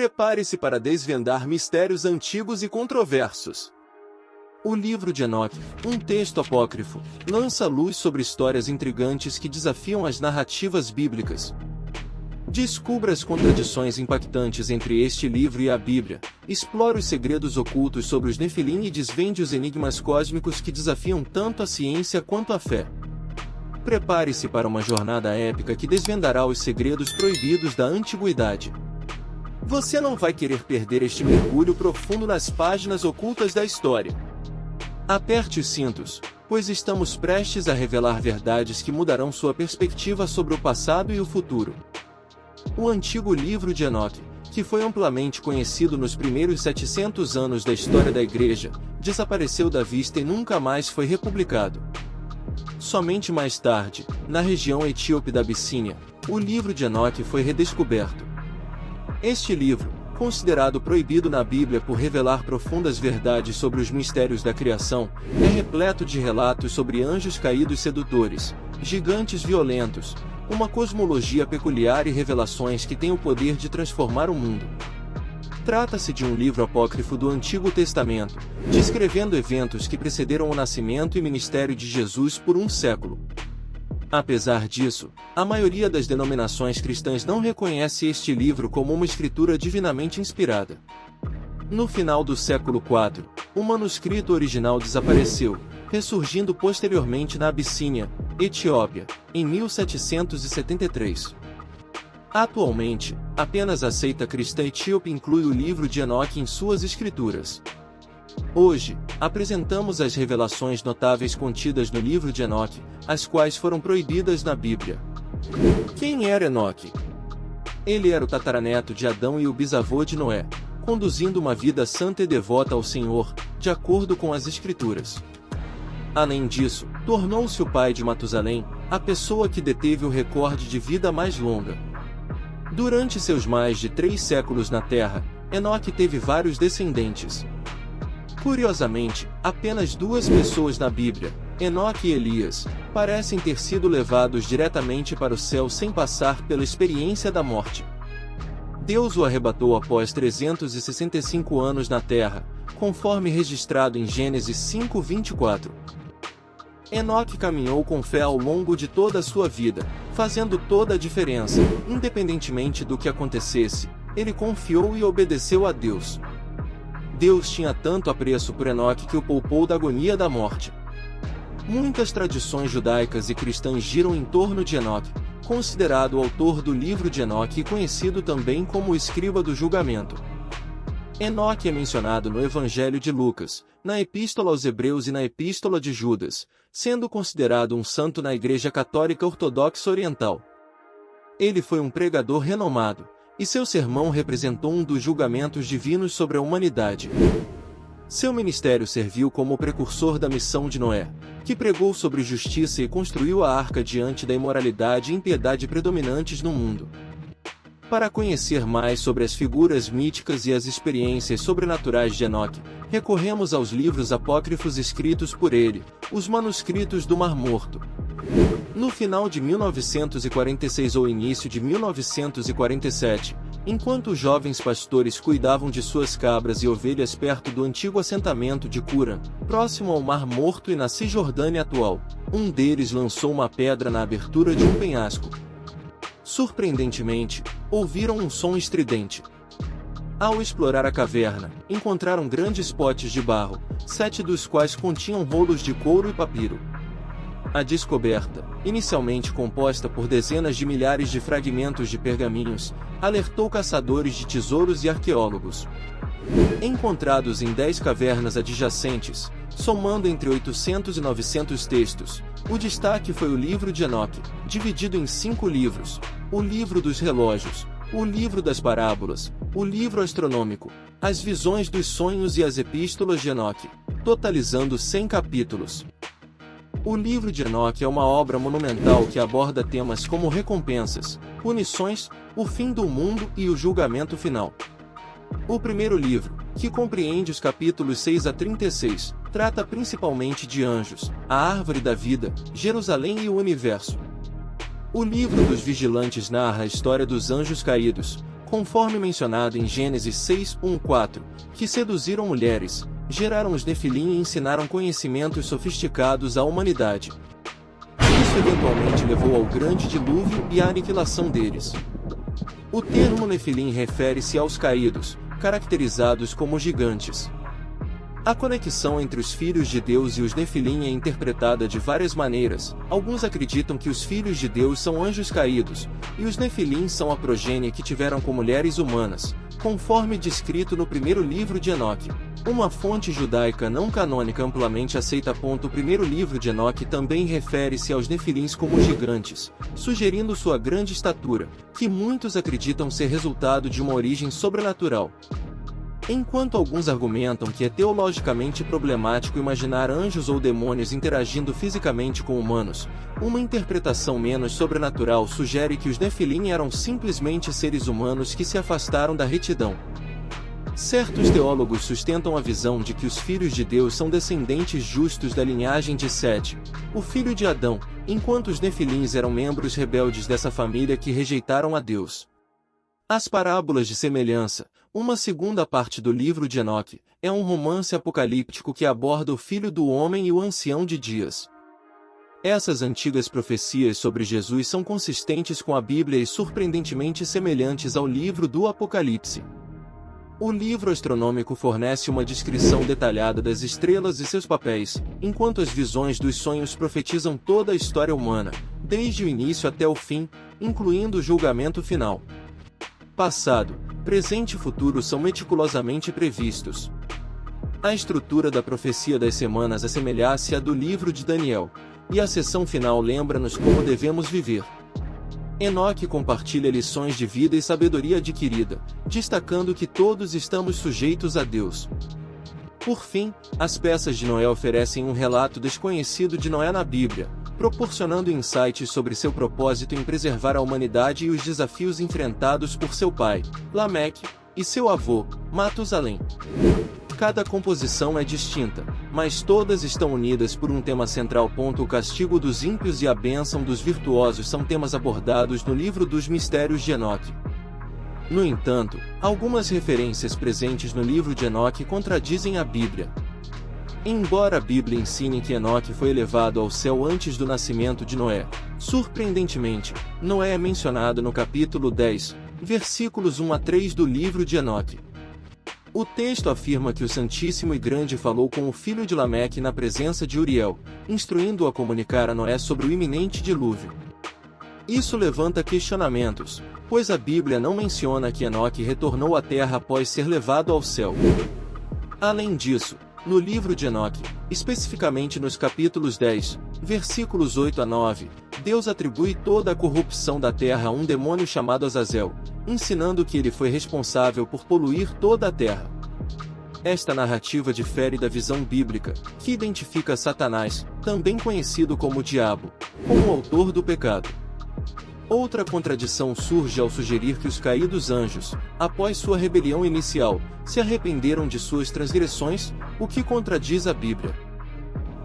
Prepare-se para desvendar mistérios antigos e controversos. O livro de Enoque, um texto apócrifo, lança luz sobre histórias intrigantes que desafiam as narrativas bíblicas. Descubra as contradições impactantes entre este livro e a Bíblia, explore os segredos ocultos sobre os Nefilim e desvende os enigmas cósmicos que desafiam tanto a ciência quanto a fé. Prepare-se para uma jornada épica que desvendará os segredos proibidos da antiguidade. Você não vai querer perder este mergulho profundo nas páginas ocultas da história. Aperte os cintos, pois estamos prestes a revelar verdades que mudarão sua perspectiva sobre o passado e o futuro. O antigo livro de Enoque, que foi amplamente conhecido nos primeiros 700 anos da história da Igreja, desapareceu da vista e nunca mais foi republicado. Somente mais tarde, na região etíope da Abissínia, o livro de Enoque foi redescoberto. Este livro, considerado proibido na Bíblia por revelar profundas verdades sobre os mistérios da criação, é repleto de relatos sobre anjos caídos sedutores, gigantes violentos, uma cosmologia peculiar e revelações que têm o poder de transformar o mundo. Trata-se de um livro apócrifo do Antigo Testamento, descrevendo eventos que precederam o nascimento e ministério de Jesus por um século. Apesar disso, a maioria das denominações cristãs não reconhece este livro como uma escritura divinamente inspirada. No final do século IV, o manuscrito original desapareceu, ressurgindo posteriormente na Abissínia, Etiópia, em 1773. Atualmente, apenas a seita cristã etíope inclui o livro de Enoque em suas escrituras. Hoje, apresentamos as revelações notáveis contidas no livro de Enoque, as quais foram proibidas na Bíblia. Quem era Enoque? Ele era o tataraneto de Adão e o bisavô de Noé, conduzindo uma vida santa e devota ao Senhor, de acordo com as Escrituras. Além disso, tornou-se o pai de Matusalém, a pessoa que deteve o recorde de vida mais longa. Durante seus mais de 3 séculos na Terra, Enoque teve vários descendentes. Curiosamente, apenas 2 pessoas na Bíblia, Enoque e Elias, parecem ter sido levados diretamente para o céu sem passar pela experiência da morte. Deus o arrebatou após 365 anos na Terra, conforme registrado em Gênesis 5:24. Enoque caminhou com fé ao longo de toda a sua vida, fazendo toda a diferença, independentemente do que acontecesse, ele confiou e obedeceu a Deus. Deus tinha tanto apreço por Enoque que o poupou da agonia da morte. Muitas tradições judaicas e cristãs giram em torno de Enoque, considerado o autor do livro de Enoque e conhecido também como o escriba do julgamento. Enoque é mencionado no Evangelho de Lucas, na Epístola aos Hebreus e na Epístola de Judas, sendo considerado um santo na Igreja Católica Ortodoxa Oriental. Ele foi um pregador renomado, e seu sermão representou um dos julgamentos divinos sobre a humanidade. Seu ministério serviu como precursor da missão de Noé, que pregou sobre justiça e construiu a arca diante da imoralidade e impiedade predominantes no mundo. Para conhecer mais sobre as figuras míticas e as experiências sobrenaturais de Enoque, recorremos aos livros apócrifos escritos por ele, os manuscritos do Mar Morto. No final de 1946 ou início de 1947, enquanto os jovens pastores cuidavam de suas cabras e ovelhas perto do antigo assentamento de Curã, próximo ao Mar Morto e na Cisjordânia atual, um deles lançou uma pedra na abertura de um penhasco. Surpreendentemente, ouviram um som estridente. Ao explorar a caverna, encontraram grandes potes de barro, 7 dos quais continham rolos de couro e papiro. A descoberta, inicialmente composta por dezenas de milhares de fragmentos de pergaminhos, alertou caçadores de tesouros e arqueólogos. Encontrados em 10 cavernas adjacentes, somando entre 800 e 900 textos, o destaque foi o livro de Enoque, dividido em 5 livros: o livro dos relógios, o livro das parábolas, o livro astronômico, as visões dos sonhos e as epístolas de Enoque, totalizando 100 capítulos. O livro de Enoque é uma obra monumental que aborda temas como recompensas, punições, o fim do mundo e o julgamento final. O primeiro livro, que compreende os capítulos 6 a 36, trata principalmente de anjos, a árvore da vida, Jerusalém e o universo. O livro dos vigilantes narra a história dos anjos caídos, conforme mencionado em Gênesis 6:1-4, que seduziram mulheres, geraram os Nefilim e ensinaram conhecimentos sofisticados à humanidade. Isso eventualmente levou ao grande dilúvio e à aniquilação deles. O termo Nefilim refere-se aos caídos, caracterizados como gigantes. A conexão entre os filhos de Deus e os Nefilim é interpretada de várias maneiras. Alguns acreditam que os filhos de Deus são anjos caídos, e os Nefilim são a progênie que tiveram com mulheres humanas, conforme descrito no primeiro livro de Enoque. Uma fonte judaica não canônica amplamente aceita. O primeiro livro de Enoque também refere-se aos Nefilins como gigantes, sugerindo sua grande estatura, que muitos acreditam ser resultado de uma origem sobrenatural. Enquanto alguns argumentam que é teologicamente problemático imaginar anjos ou demônios interagindo fisicamente com humanos, uma interpretação menos sobrenatural sugere que os Nefilim eram simplesmente seres humanos que se afastaram da retidão. Certos teólogos sustentam a visão de que os filhos de Deus são descendentes justos da linhagem de Sete, o filho de Adão, enquanto os Nefilins eram membros rebeldes dessa família que rejeitaram a Deus. As Parábolas de Semelhança, uma segunda parte do livro de Enoque, é um romance apocalíptico que aborda o Filho do Homem e o Ancião de Dias. Essas antigas profecias sobre Jesus são consistentes com a Bíblia e surpreendentemente semelhantes ao livro do Apocalipse. O livro astronômico fornece uma descrição detalhada das estrelas e seus papéis, enquanto as visões dos sonhos profetizam toda a história humana, desde o início até o fim, incluindo o julgamento final. Passado, presente e futuro são meticulosamente previstos. A estrutura da profecia das semanas assemelha-se à do livro de Daniel, e a seção final lembra-nos como devemos viver. Enoque compartilha lições de vida e sabedoria adquirida, destacando que todos estamos sujeitos a Deus. Por fim, as peças de Noé oferecem um relato desconhecido de Noé na Bíblia, proporcionando insights sobre seu propósito em preservar a humanidade e os desafios enfrentados por seu pai, Lameque, e seu avô, Matusalém. Cada composição é distinta, mas todas estão unidas por um tema central. O castigo dos ímpios e a bênção dos virtuosos são temas abordados no livro dos Mistérios de Enoque. No entanto, algumas referências presentes no livro de Enoque contradizem a Bíblia. Embora a Bíblia ensine que Enoque foi elevado ao céu antes do nascimento de Noé, surpreendentemente, Noé é mencionado no capítulo 10, versículos 1-3 do livro de Enoque. O texto afirma que o Santíssimo e Grande falou com o filho de Lameque na presença de Uriel, instruindo-o a comunicar a Noé sobre o iminente dilúvio. Isso levanta questionamentos, pois a Bíblia não menciona que Enoque retornou à terra após ser levado ao céu. Além disso, no livro de Enoque, especificamente nos capítulos 10, versículos 8-9, Deus atribui toda a corrupção da terra a um demônio chamado Azazel, ensinando que ele foi responsável por poluir toda a terra. Esta narrativa difere da visão bíblica, que identifica Satanás, também conhecido como o Diabo, como o autor do pecado. Outra contradição surge ao sugerir que os caídos anjos, após sua rebelião inicial, se arrependeram de suas transgressões, o que contradiz a Bíblia.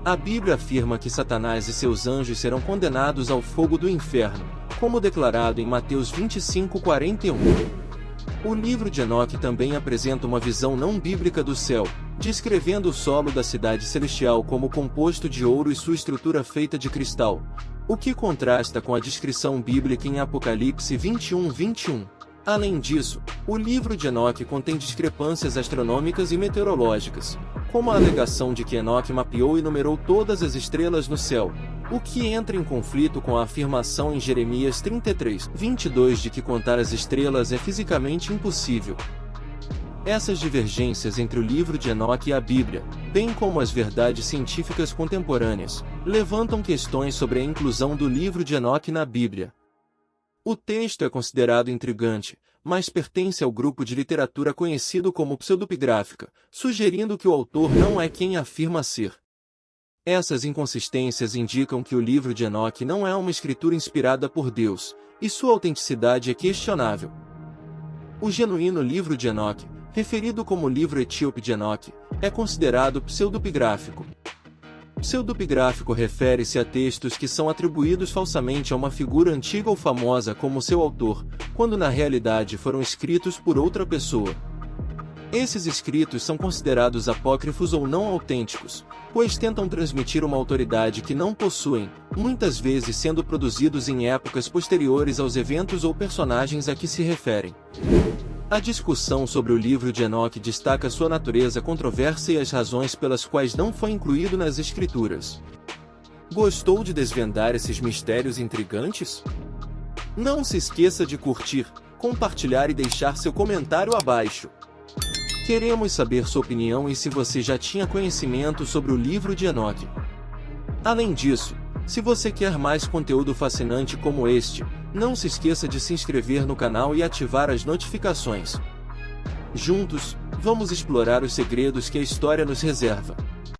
A Bíblia afirma que Satanás e seus anjos serão condenados ao fogo do inferno, como declarado em Mateus 25:41. O livro de Enoque também apresenta uma visão não bíblica do céu, descrevendo o solo da cidade celestial como composto de ouro e sua estrutura feita de cristal, o que contrasta com a descrição bíblica em Apocalipse 21:21. Além disso, o livro de Enoque contém discrepâncias astronômicas e meteorológicas, como a alegação de que Enoque mapeou e numerou todas as estrelas no céu, o que entra em conflito com a afirmação em Jeremias 33:22 de que contar as estrelas é fisicamente impossível. Essas divergências entre o livro de Enoque e a Bíblia, bem como as verdades científicas contemporâneas, levantam questões sobre a inclusão do livro de Enoque na Bíblia. O texto é considerado intrigante, mas pertence ao grupo de literatura conhecido como pseudopigráfica, sugerindo que o autor não é quem afirma ser. Essas inconsistências indicam que o livro de Enoque não é uma escritura inspirada por Deus, e sua autenticidade é questionável. O genuíno livro de Enoque, referido como livro etíope de Enoque, é considerado pseudopigráfico. Pseudopigráfico refere-se a textos que são atribuídos falsamente a uma figura antiga ou famosa como seu autor, quando na realidade foram escritos por outra pessoa. Esses escritos são considerados apócrifos ou não autênticos, pois tentam transmitir uma autoridade que não possuem, muitas vezes sendo produzidos em épocas posteriores aos eventos ou personagens a que se referem. A discussão sobre o livro de Enoque destaca sua natureza controversa e as razões pelas quais não foi incluído nas escrituras. Gostou de desvendar esses mistérios intrigantes? Não se esqueça de curtir, compartilhar e deixar seu comentário abaixo. Queremos saber sua opinião e se você já tinha conhecimento sobre o livro de Enoque. Além disso, se você quer mais conteúdo fascinante como este, não se esqueça de se inscrever no canal e ativar as notificações. Juntos, vamos explorar os segredos que a história nos reserva.